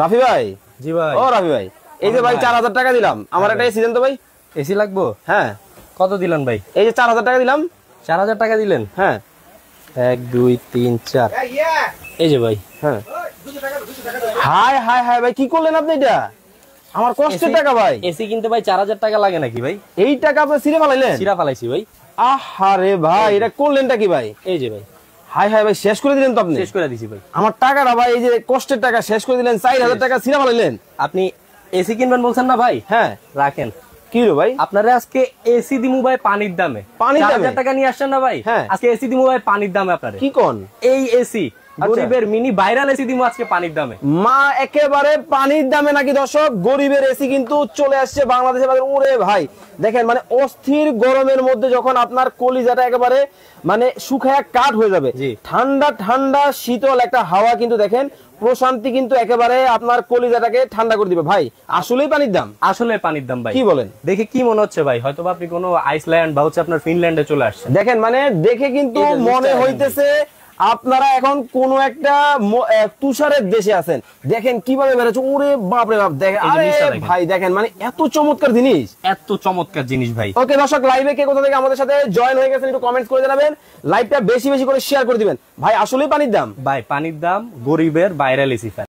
রাফি ভাই। জি ভাই। ও রাফি ভাই, এই যে ভাই 4000 টাকা দিলাম, আমার একটা এসি দেন তো ভাই। এসি লাগবো? হ্যাঁ। কত দিলেন ভাই? এই যে 4000 টাকা দিলাম। 4000 টাকা দিলেন? হ্যাঁ। 1 2 3 4। এই যে ভাই। হ্যাঁ। হাই হাই হাই ভাই, কি করলেন আপনি? এটা আমার কষ্টের টাকা ভাই। এসি কিনতে ভাই 4000 টাকা লাগে নাকি ভাই? এই টাকা আপনি ছিঁড়ে ফেলাইলেন? ছিঁড়া ফেলাইছি ভাই। আহারে ভাই, এটা করলেনটা কি ভাই? এই যে ভাই। হাই হাই ভাই, শেষ করে দিলেন তো আপনি। শেষ করে দিছি ভাই। আমার টাকাটা ভাই, এই যে কষ্টের টাকা শেষ করে দিলেন, 4000 টাকা ছিঁড়ে ফেলাইলেন। আপনি এসি কিনবেন বলছেন না ভাই? হ্যাঁ। রাখেন। কি রে ভাই? আপনারা আজকে এসি দিমু ভাই পানির দামে। পানির দামে? 4000 টাকা নিয়ে আসছেন না ভাই? হ্যাঁ। আজকে এসি দিমু ভাই পানির দামে আপনারে। কি কোন? এই এসি গরিবের মিনি ভাইরাল এসি দিমু আজকে পানির দামে। মা একেবারে পানির দামে নাকি দর্শক? গরিবের এসি কিন্তু চলে আসছে বাংলাদেশের বাজারে। ওরে ভাই দেখেন, মানে অস্থির গরমের মধ্যে যখন আপনার কলিজাটা একেবারে মানে শুকায় কাঠ হয়ে যাবে, ঠান্ডা ঠান্ডা শীতল একটা হাওয়া কিন্তু দেখেন প্রশান্তি কিন্তু একেবারে আপনার কলিজাটাকে ঠান্ডা করে দিবে। ভাই আসলেই পানির দাম? আসলে পানির দাম ভাই। কি বলেন? দেখে কি মনে হচ্ছে ভাই? হয়তো আপনি কোনো আইসল্যান্ড বা হচ্ছে আপনার ফিনল্যান্ডে চলে আসছেন। দেখেন মানে দেখে কিন্তু মনে হইতেছে আপনারা এখন কোন একটা তুষারের দেশে আছেন। দেখেন কিভাবে বেরোচ্ছে, ওরে বাপ রে বাপ। দেখেন ভাই, দেখেন মানে এত চমৎকার জিনিস, এত চমৎকার জিনিস ভাই। ওকে দর্শক, লাইভে কে কোথা থেকে আমাদের সাথে জয়েন হয়ে গেছেন একটু কমেন্টস করে জানাবেন, লাইভটা বেশি বেশি করে শেয়ার করে দিবেন। ভাই আসলেই পানির দাম? ভাই পানির দাম, গরিবের ভাইরাল এসি।